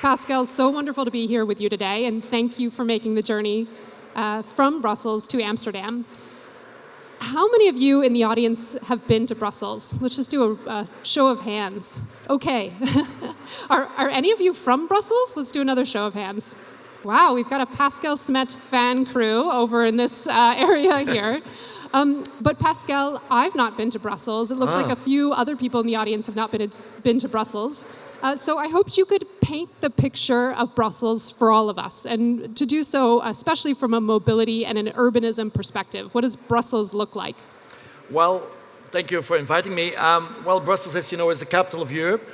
Pascal, so wonderful to be here with you today, and thank you for making the journey from Brussels to Amsterdam. How many of you in the audience have been to Brussels? Let's just do a show of hands. Okay. Are any of you from Brussels? Let's do another show of hands. Wow, we've got a Pascal Smet fan crew over in this area here. But Pascal, I've not been to Brussels. It looks like a few other people in the audience have not been to Brussels. So I hoped you could paint the picture of Brussels for all of us, and to do so, especially from a mobility and an urbanism perspective. What does Brussels look like? Well, thank you for inviting me. Well, Brussels, as you know, is the capital of Europe.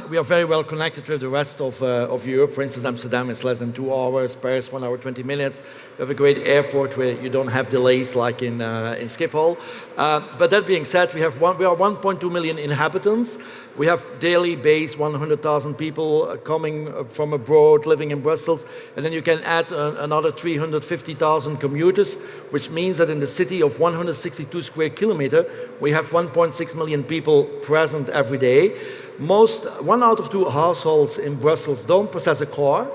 We are very well connected with the rest of Europe. For instance, Amsterdam is less than 2 hours, Paris 1 hour 20 minutes. We have a great airport where you don't have delays like in Schiphol. But that being said, we are 1.2 million inhabitants. We have daily base 100,000 people coming from abroad, living in Brussels. And then you can add another 350,000 commuters, which means that in the city of 162 square kilometers, we have 1.6 million people present every day. 1 out of 2 households in Brussels don't possess a car.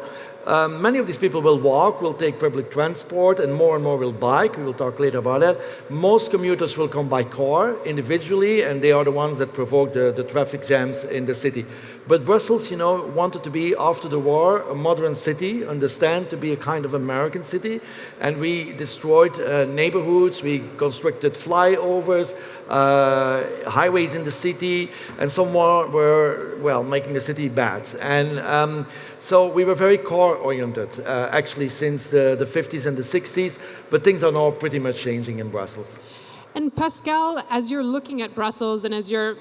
Many of these people will walk, will take public transport, and more will bike. We will talk later about that. Most commuters will come by car individually, and they are the ones that provoke the traffic jams in the city. But Brussels, you know, wanted to be, after the war, a modern city, understand to be a kind of American city. And we destroyed neighborhoods, we constructed flyovers, highways in the city, and some more were, well, making the city bad. And so we were very car-oriented, actually, since the 50s and the 60s, but things are now pretty much changing in Brussels. And Pascal, as you're looking at Brussels and as you're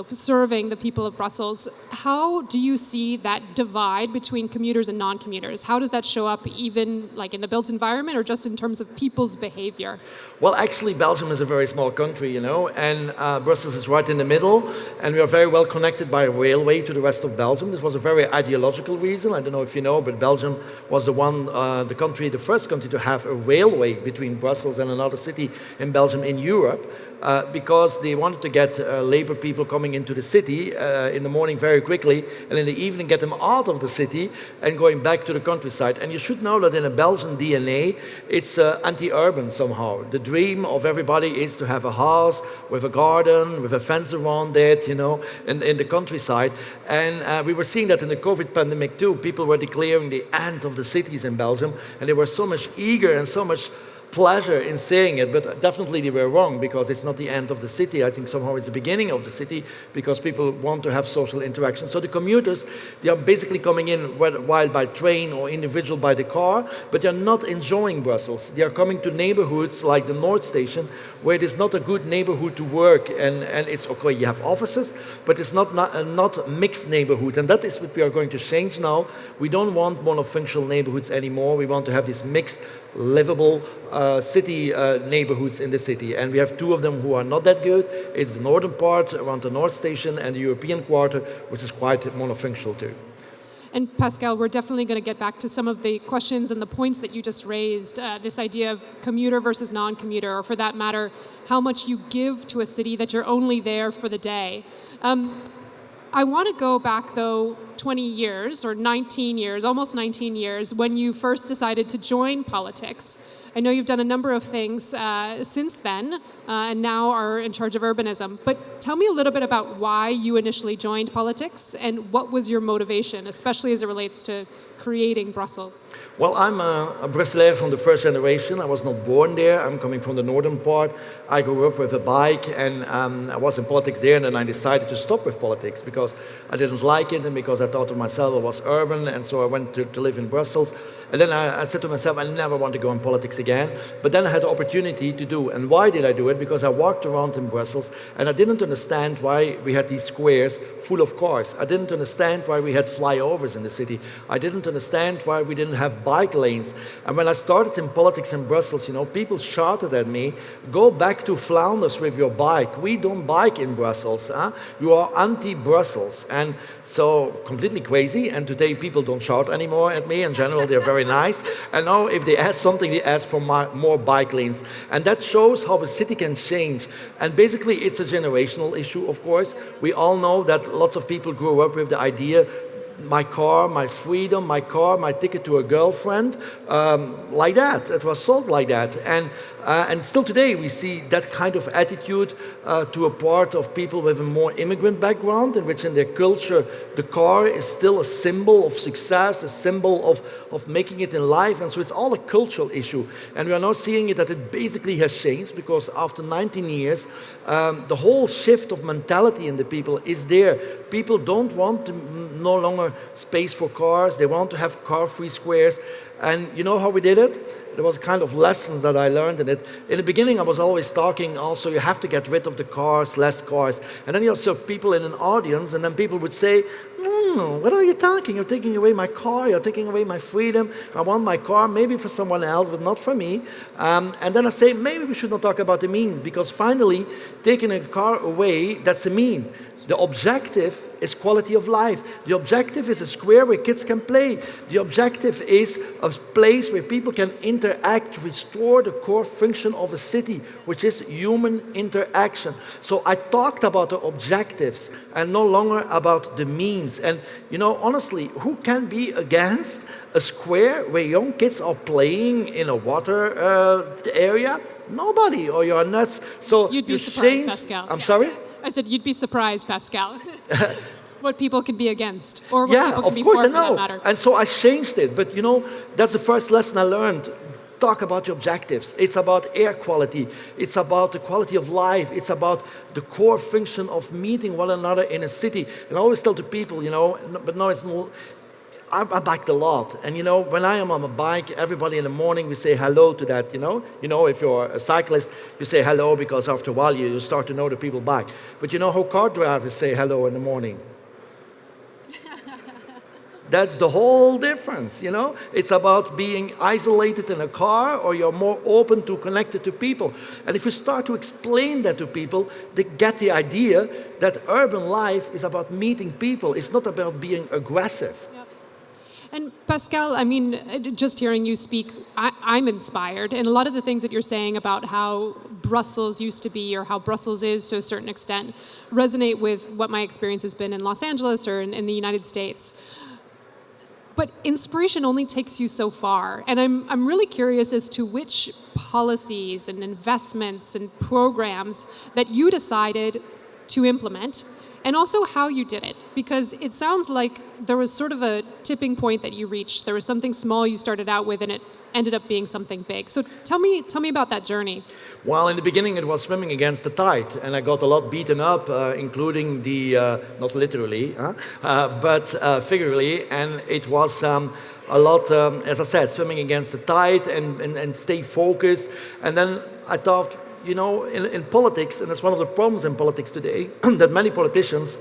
serving the people of Brussels, how do you see that divide between commuters and non-commuters? How does that show up even like in the built environment or just in terms of people's behavior? Well, actually, Belgium is a very small country, you know, and Brussels is right in the middle, and we are very well connected by railway to the rest of Belgium. This was a very ideological reason. I don't know if you know, but Belgium was the first country to have a railway between Brussels and another city in Belgium in Europe, because they wanted to get labor people coming into the city in the morning very quickly, and in the evening get them out of the city and going back to the countryside. And you should know that in a Belgian DNA, it's anti-urban somehow. The dream of everybody is to have a house with a garden, with a fence around it, you know, in the countryside. And we were seeing that in the COVID pandemic too. People were declaring the end of the cities in Belgium, and they were so much eager and so much pleasure in saying it, but definitely they were wrong, because it's not the end of the city. I think somehow it's the beginning of the city, because people want to have social interaction. So the commuters, they are basically coming in while by train or individual by the car, but they're not enjoying Brussels. They are coming to neighborhoods like the North Station, where it is not a good neighborhood to work, and it's okay, you have offices, but it's not a mixed neighborhood, and that is what we are going to change now. We don't want monofunctional neighborhoods anymore. We want to have these mixed, livable city neighborhoods in the city, and we have 2 of them who are not that good. It's the northern part around the North Station and the European quarter, which is quite monofunctional too. And Pascal, we're definitely going to get back to some of the questions and the points that you just raised, this idea of commuter versus non-commuter, or for that matter, how much you give to a city that you're only there for the day. I want to go back, though, 20 years, or 19 years, almost 19 years, when you first decided to join politics. I know you've done a number of things since then, and now are in charge of urbanism. But tell me a little bit about why you initially joined politics, and what was your motivation, especially as it relates to creating Brussels? Well, I'm a Brusselaar from the first generation. I was not born there. I'm coming from the northern part. I grew up with a bike, and I was in politics there, and then I decided to stop with politics because I didn't like it, and because I thought to myself I was urban, and so I went to live in Brussels. And then I said to myself, I never want to go in politics again. But then I had the opportunity to do. And why did I do it? Because I walked around in Brussels, and I didn't understand why we had these squares full of cars. I didn't understand why we had flyovers in the city. I didn't understand why we didn't have bike lanes. And when I started in politics in Brussels, you know, people shouted at me, go back to Flanders with your bike. We don't bike in Brussels. Huh? You are anti-Brussels. And so completely crazy. And today people don't shout anymore at me. In general, they're very nice. And now if they ask something, they ask for more bike lanes. And that shows how a city can change. And basically, it's a generational issue, of course. We all know that lots of people grew up with the idea my car, my freedom, my car, my ticket to a girlfriend, like that. It was sold like that. And still today we see that kind of attitude to a part of people with a more immigrant background, in which in their culture the car is still a symbol of success, a symbol of making it in life. And so it's all a cultural issue. And we are now seeing it that it basically has changed, because after 19 years, the whole shift of mentality in the people is there. People don't want to no longer space for cars. They want to have car-free squares. And you know how we did it? There was kind of lessons that I learned in it. In the beginning, I was always talking also, you have to get rid of the cars, less cars. And then you saw people in an audience, and then people would say, what are you talking? You're taking away my car, you're taking away my freedom. I want my car, maybe for someone else, but not for me. And then I say, maybe we should not talk about the mean, because finally, taking a car away, that's the mean. The objective is quality of life. The objective is a square where kids can play. The objective is a place where people can interact, restore the core function of a city, which is human interaction. So I talked about the objectives and no longer about the means. And you know, honestly, who can be against a square where young kids are playing in a water area? Nobody, or you're nuts. So you'd be you surprised, change. Pascal. I'm sorry? I said you'd be surprised, Pascal. What people can be against, or what Yeah, people can of be course for I know. that matter. And so I changed it. But you know, that's the first lesson I learned. Talk about your objectives. It's about air quality. It's about the quality of life. It's about the core function of meeting one another in a city. And I always tell to people, you know, but no, it's no. I biked a lot, and you know, when I am on a bike, everybody in the morning we say hello to that. You know, if you're a cyclist, you say hello because after a while you start to know the people bike. But you know how car drivers say hello in the morning? That's the whole difference, you know? It's about being isolated in a car, or you're more open to connected to people. And if you start to explain that to people, they get the idea that urban life is about meeting people. It's not about being aggressive. Yep. And Pascal, I mean, just hearing you speak, I'm inspired. And a lot of the things that you're saying about how Brussels used to be, or how Brussels is to a certain extent, resonate with what my experience has been in Los Angeles or in the United States. But inspiration only takes you so far. And I'm really curious as to which policies and investments and programs that you decided to implement, and also how you did it. Because it sounds like there was sort of a tipping point that you reached. There was something small you started out with, and it ended up being something big. So tell me about that journey. Well, in the beginning it was swimming against the tide, and I got a lot beaten up, including the, not literally, but figuratively, and it was a lot, as I said, swimming against the tide and stay focused. And then I thought, you know, in politics, and it's one of the problems in politics today, that many politicians,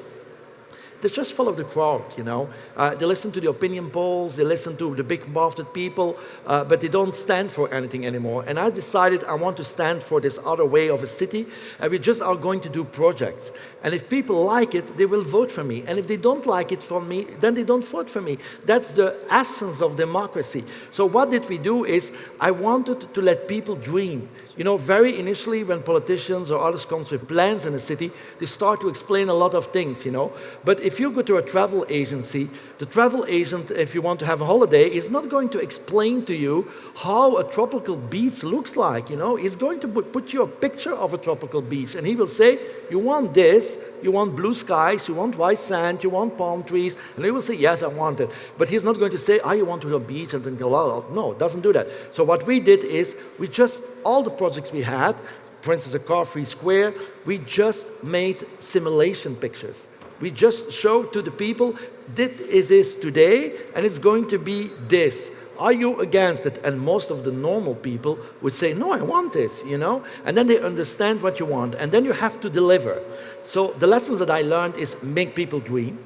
they just follow the crowd, you know. They listen to the opinion polls, they listen to the big-mouthed people, but they don't stand for anything anymore. And I decided I want to stand for this other way of a city, and we just are going to do projects. And if people like it, they will vote for me. And if they don't like it for me, then they don't vote for me. That's the essence of democracy. So what did we do is, I wanted to let people dream. You know, very initially, when politicians or others come with plans in a city, they start to explain a lot of things, you know. But if you go to a travel agency, the travel agent, if you want to have a holiday, is not going to explain to you how a tropical beach looks like, you know. He's going to put you a picture of a tropical beach, and he will say, you want this, you want blue skies, you want white sand, you want palm trees, and he will say, yes, I want it. But he's not going to say, you want to go to a beach and then go, no, it doesn't do that. So what we did is, we just, all the projects we had, for instance, a car-free square, we just made simulation pictures. We just showed to the people, this is this today, and it's going to be this. Are you against it? And most of the normal people would say, no, I want this, you know? And then they understand what you want, and then you have to deliver. So the lessons that I learned is make people dream.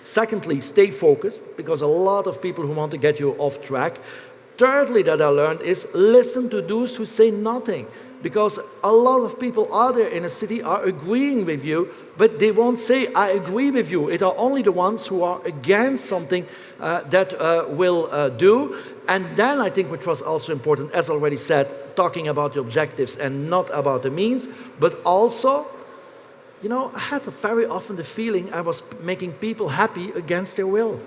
Secondly, stay focused, because a lot of people who want to get you off track. Thirdly, that I learned is listen to those who say nothing. Because a lot of people out there in a city are agreeing with you, but they won't say, I agree with you. It are only the ones who are against something that will do. And then I think, which was also important, as already said, talking about the objectives and not about the means, but also, you know, I had very often the feeling I was making people happy against their will.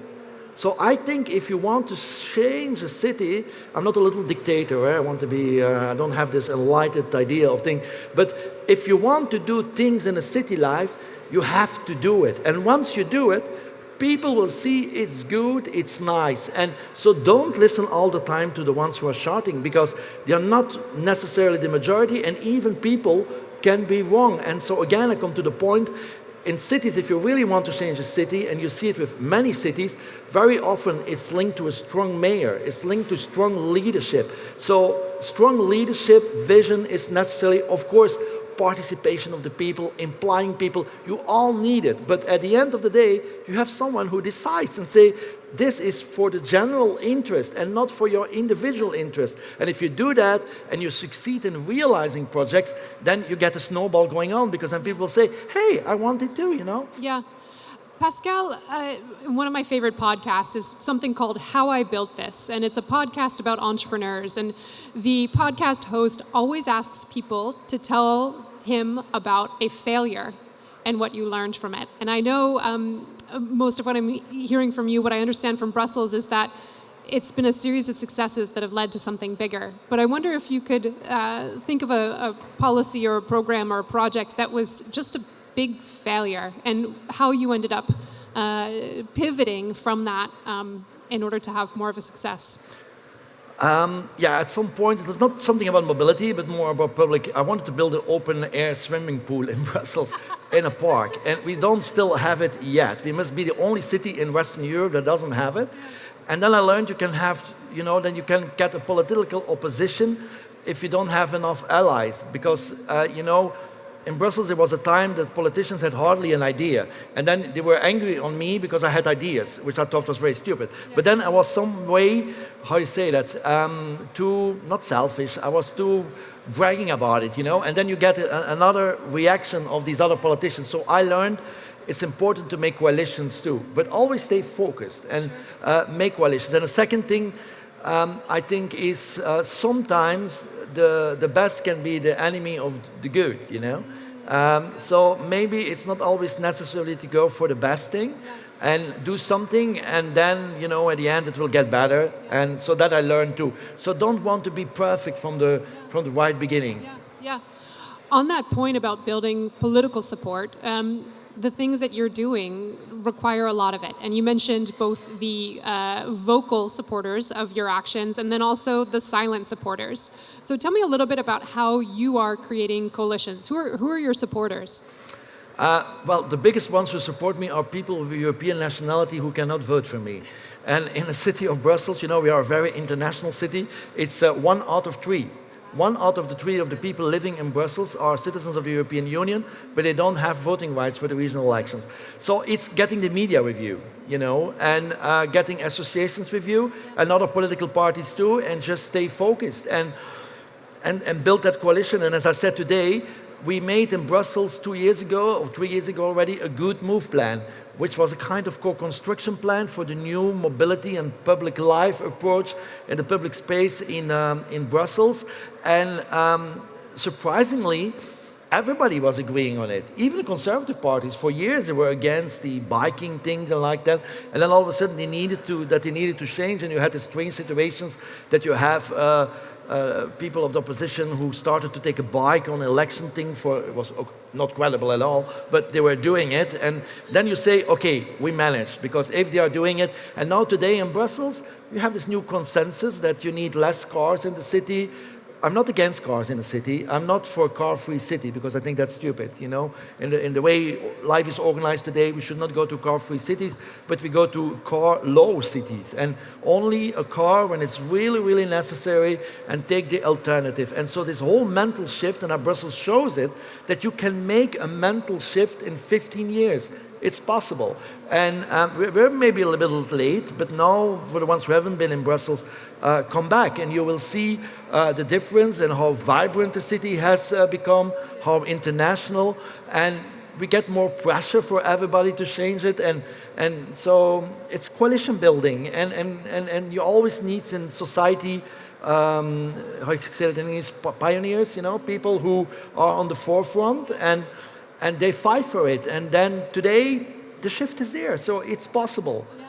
So I think if you want to change a city, I'm not a little dictator. I want to be, I don't have this enlightened idea of things. But if you want to do things in a city life, you have to do it. And once you do it, people will see it's good, it's nice. And so don't listen all the time to the ones who are shouting, because they are not necessarily the majority, and even people can be wrong. And so again, I come to the point, in cities, if you really want to change a city, and you see it with many cities, very often it's linked to a strong mayor, it's linked to strong leadership. So strong leadership, vision is necessary, of course, participation of the people, implying people, you all need it. But at the end of the day, you have someone who decides and say, this is for the general interest and not for your individual interest. And if you do that and you succeed in realizing projects, then you get a snowball going on, because then people will say, hey, I want it too, you know? Yeah. Pascal, one of my favorite podcasts is something called How I Built This, and it's a podcast about entrepreneurs. And the podcast host always asks people to tell him about a failure and what you learned from it. And I know most of what I'm hearing from you, what I understand from Brussels, is that it's been a series of successes that have led to something bigger. But I wonder if you could think of a policy or a program or a project that was just a big failure, and how you ended up pivoting from that in order to have more of a success. Yeah, at some point, it was not something about mobility, but more about public. I wanted to build an open-air swimming pool in Brussels, in a park, and we don't still have it yet. We must be the only city in Western Europe that doesn't have it. And then I learned you can have, then you can get a political opposition if you don't have enough allies, because, in Brussels, there was a time that politicians had hardly an idea. And then they were angry on me because I had ideas, which I thought was very stupid. Yeah. But then I was some way, how you say that, too, not selfish, I was too bragging about it, And then you get another reaction of these other politicians. So I learned it's important to make coalitions too, but always stay focused and make coalitions. And the second thing, I think, is sometimes the best can be the enemy of the good, So maybe it's not always necessary to go for the best thing and do something, and then, at the end it will get better. And so that I learned too. So don't want to be perfect from the right beginning. Yeah. On that point about building political support, the things that you're doing require a lot of it. And you mentioned both the vocal supporters of your actions and then also the silent supporters. So tell me a little bit about how you are creating coalitions. Who are your supporters? Well, the biggest ones who support me are people of European nationality who cannot vote for me. And in the city of Brussels, we are a very international city. It's 1 out of 3. 1 out of the 3 of the people living in Brussels are citizens of the European Union, but they don't have voting rights for the regional elections. So it's getting the media with you, and getting associations with you, and other political parties too, and just stay focused and build that coalition. And as I said today, we made in Brussels 2 years ago, or 3 years ago already, a good move plan, which was a kind of co-construction plan for the new mobility and public life approach in the public space in Brussels. And surprisingly, everybody was agreeing on it. Even the conservative parties, for years, they were against the biking things and like that. And then all of a sudden, they needed to change, and you had the strange situations that you have people of the opposition who started to take a bike on an election thing it was not credible at all, but they were doing it. And then you say, okay, we managed, because if they are doing it, and now today in Brussels, you have this new consensus that you need less cars in the city. I'm not against cars in the city. I'm not for a car-free city, because I think that's stupid, In the way life is organized today, we should not go to car-free cities, but we go to car-low cities. And only a car when it's really, really necessary, and take the alternative. And so this whole mental shift, and our Brussels shows it, that you can make a mental shift in 15 years. It's possible. And we're maybe a little bit late, but now, for the ones who haven't been in Brussels, come back and you will see the difference and how vibrant the city has become, how international, and we get more pressure for everybody to change it. And so it's coalition building, and you always need in society, how you say it in English, pioneers, people who are on the forefront, and they fight for it. And then today, the shift is there, so it's possible. Yeah.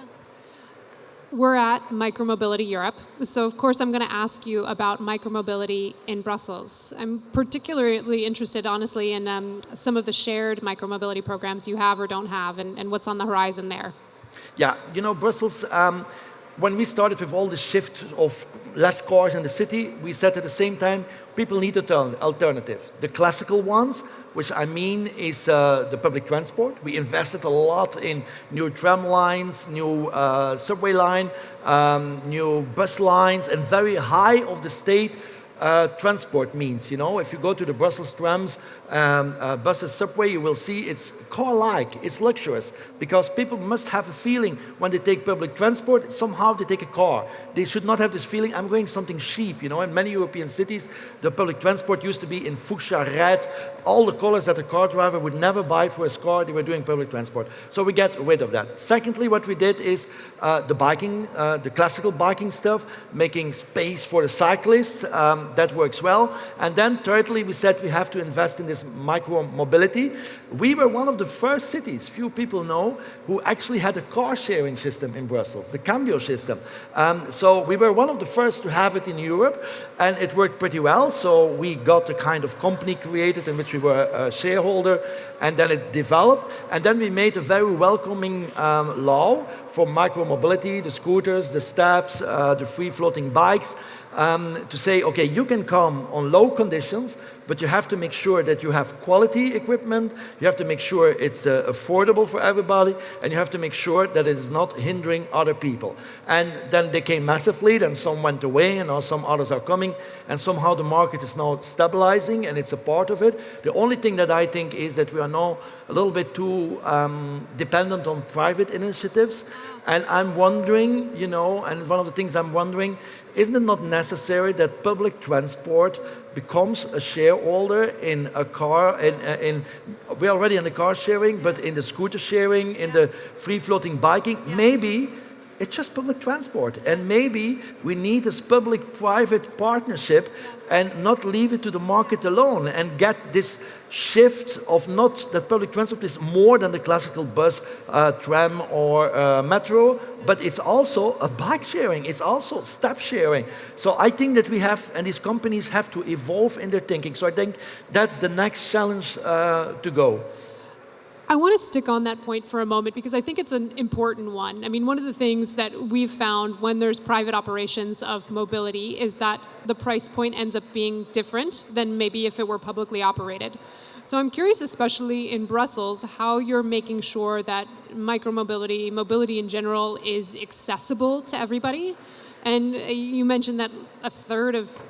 We're at Micromobility Europe, so of course I'm going to ask you about micromobility in Brussels. I'm particularly interested, honestly, in some of the shared micromobility programs you have or don't have, and what's on the horizon there. Yeah, you know, Brussels, when we started with all the shift of less cars in the city, we said at the same time, people need alternatives. The classical ones, which I mean is the public transport. We invested a lot in new tram lines, new subway line, new bus lines, and very high of the state transport means. You know, if you go to the Brussels trams, buses, subway, you will see it's car-like, it's luxurious, because people must have a feeling when they take public transport, somehow they take a car. They should not have this feeling, I'm going something cheap, you know. In many European cities, the public transport used to be in fuchsia, red, all the colors that a car driver would never buy for his car, they were doing public transport. So we get rid of that. Secondly, what we did is the biking, the classical biking stuff, making space for the cyclists, that works well. And then thirdly, we said we have to invest in this micro-mobility. We were one of the first cities, few people know, who actually had a car sharing system in Brussels, the Cambio system. So we were one of the first to have it in Europe, and it worked pretty well. So we got a kind of company created in which we were a shareholder, and then it developed. And then we made a very welcoming law for micro-mobility, the scooters, the steps, the free-floating bikes, to say, okay, you can come on low conditions, but you have to make sure that you have quality equipment, you have to make sure it's affordable for everybody, and you have to make sure that it is not hindering other people. And then they came massively, then some went away, and now some others are coming, and somehow the market is now stabilizing, and it's a part of it. The only thing that I think is that we are now a little bit too dependent on private initiatives, and I'm wondering, you know, and one of the things I'm wondering, isn't it not necessary that public transport becomes a shareholder in a car, we're already in the car sharing, but in the scooter sharing, in the free-floating biking, maybe it's just public transport. And maybe we need this public-private partnership and not leave it to the market alone and get this shift of not that public transport is more than the classical bus, tram or metro, but it's also a bike sharing, it's also step sharing. So I think that we have, and these companies have to evolve in their thinking. So I think that's the next challenge to go. I want to stick on that point for a moment because I think it's an important one. I mean, one of the things that we've found when there's private operations of mobility is that the price point ends up being different than maybe if it were publicly operated. So I'm curious, especially in Brussels, how you're making sure that micromobility, mobility in general, is accessible to everybody. And you mentioned that a third of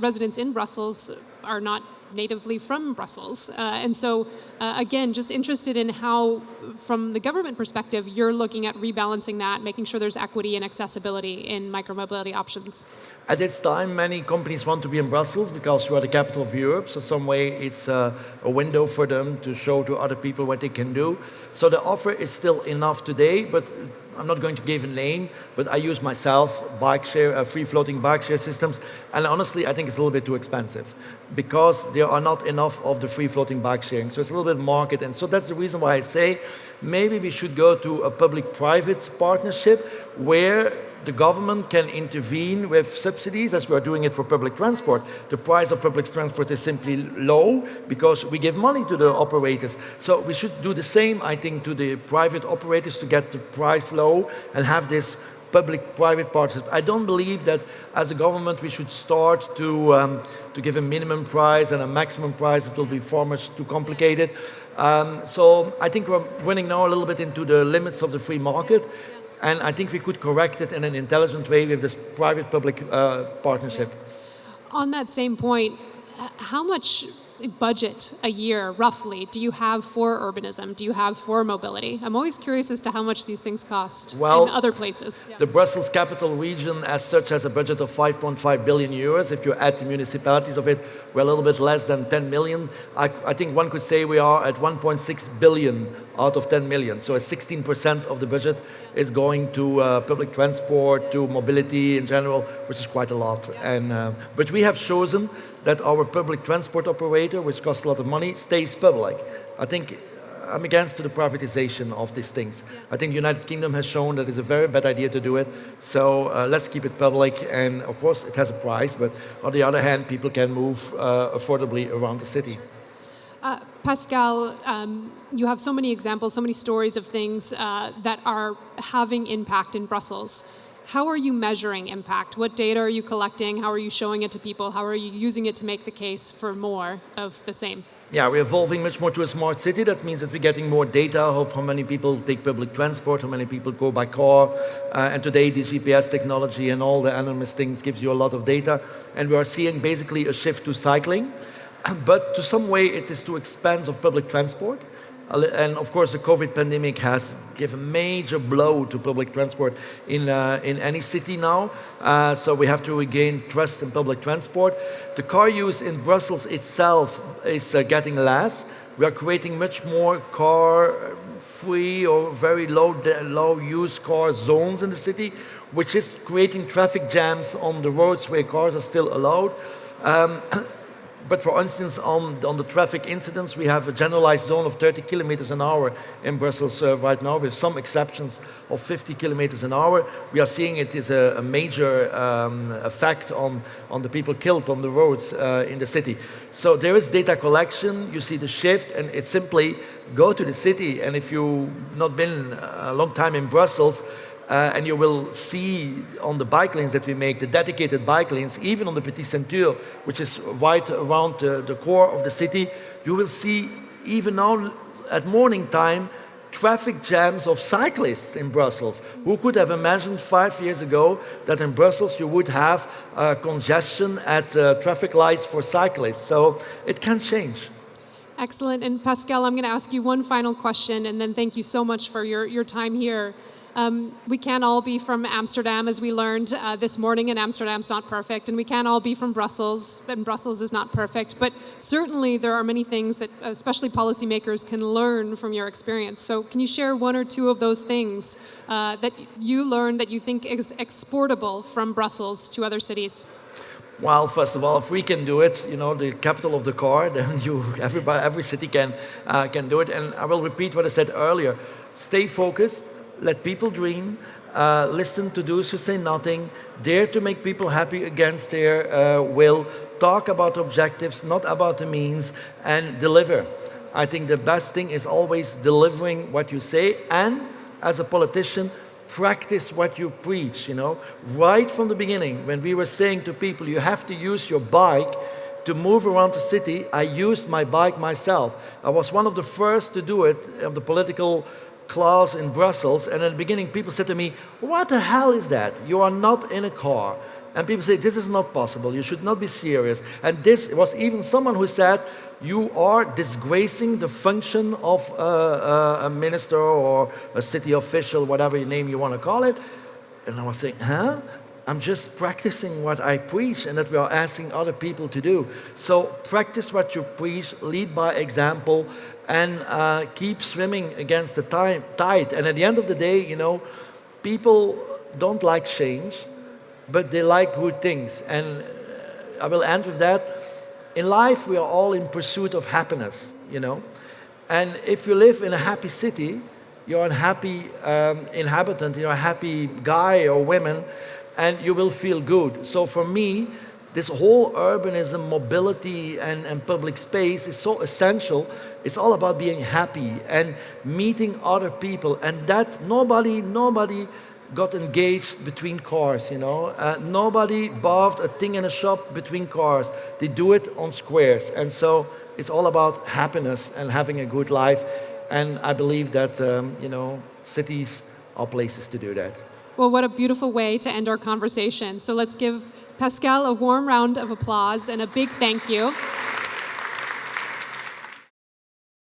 residents in Brussels are not natively from Brussels. And so, again, just interested in how, from the government perspective, you're looking at rebalancing that, making sure there's equity and accessibility in micromobility options. At this time, many companies want to be in Brussels because we are the capital of Europe, so some way it's a window for them to show to other people what they can do. So the offer is still enough today, but I'm not going to give a name, but I use myself bike share, free-floating bike share systems, and honestly, I think it's a little bit too expensive because there are not enough of the free-floating bike sharing. So it's a little bit market, and so that's the reason why I say maybe we should go to a public-private partnership where the government can intervene with subsidies, as we are doing it for public transport. The price of public transport is simply low because we give money to the operators. So we should do the same, I think, to the private operators to get the price low and have this public-private partnership. I don't believe that as a government we should start to give a minimum price and a maximum price. It will be far much too complicated. So I think we're running now a little bit into the limits of the free market. And I think we could correct it in an intelligent way with this private-public partnership. On that same point, how much budget a year, roughly, do you have for urbanism? Do you have for mobility? I'm always curious as to how much these things cost in other places. The Brussels capital region as such has a budget of 5.5 billion euros. If you add the municipalities of it, we're a little bit less than 10 million. I think one could say we are at 1.6 billion out of 10 million. So 16% of the budget is going to public transport, to mobility in general, which is quite a lot. And but we have chosen that our public transport operator, which costs a lot of money, stays public. I think I'm against to the privatization of these things. I think the United Kingdom has shown that it's a very bad idea to do it. So let's keep it public. And of course, it has a price. But on the other hand, people can move affordably around the city. Pascal, you have so many examples, so many stories of things that are having impact in Brussels. How are you measuring impact? What data are you collecting? How are you showing it to people? How are you using it to make the case for more of the same? Yeah, we're evolving much more to a smart city. That means that we're getting more data of how many people take public transport, how many people go by car. And today, the GPS technology and all the anonymous things gives you a lot of data. And we are seeing basically a shift to cycling. But to some way, it is too expensive of public transport. And of course, the COVID pandemic has given a major blow to public transport in any city now. So we have to regain trust in public transport. The car use in Brussels itself is getting less. We are creating much more car-free or very low-use car zones in the city, which is creating traffic jams on the roads where cars are still allowed. But for instance, on the traffic incidents, we have a generalized zone of 30 kilometers an hour in Brussels right now, with some exceptions of 50 kilometers an hour. We are seeing it is a major effect on the people killed on the roads in the city. So there is data collection, you see the shift, and it's simply go to the city. And if you've not been a long time in Brussels, and you will see on the bike lanes that we make, the dedicated bike lanes, even on the Petit Ceinture, which is right around the core of the city, you will see even now at morning time, traffic jams of cyclists in Brussels. Who could have imagined 5 years ago that in Brussels you would have congestion at traffic lights for cyclists? So it can change. Excellent. And Pascal, I'm going to ask you one final question, and then thank you so much for your time here. We can't all be from Amsterdam, as we learned this morning, and Amsterdam's not perfect. And we can't all be from Brussels, and Brussels is not perfect. But certainly there are many things that especially policymakers can learn from your experience. So can you share one or two of those things that you learned that you think is exportable from Brussels to other cities? Well, first of all, if we can do it, the capital of the car, then every city can do it. And I will repeat what I said earlier. Stay focused. Let people dream, listen to those who say nothing, dare to make people happy against their will, talk about objectives, not about the means, and deliver. I think the best thing is always delivering what you say, and as a politician, practice what you preach, Right from the beginning, when we were saying to people, you have to use your bike to move around the city, I used my bike myself. I was one of the first to do it of the political class in Brussels, and at the beginning people said to me, what the hell is that? You are not in a car. And people say, this is not possible, you should not be serious. And this was even someone who said, you are disgracing the function of a minister or a city official, whatever name you want to call it. And I was saying, huh? I'm just practicing what I preach and that we are asking other people to do. So practice what you preach, lead by example, and keep swimming against the tide. And at the end of the day, people don't like change, but they like good things. And I will end with that. In life, we are all in pursuit of happiness, And if you live in a happy city, you're a happy inhabitant, you're a happy guy or woman, and you will feel good. So for me, this whole urbanism, mobility, and public space is so essential. It's all about being happy and meeting other people, and that nobody got engaged between cars, Nobody bought a thing in a shop between cars. They do it on squares. And so it's all about happiness and having a good life. And I believe that, cities are places to do that. Well, what a beautiful way to end our conversation. So let's give Pascal a warm round of applause and a big thank you.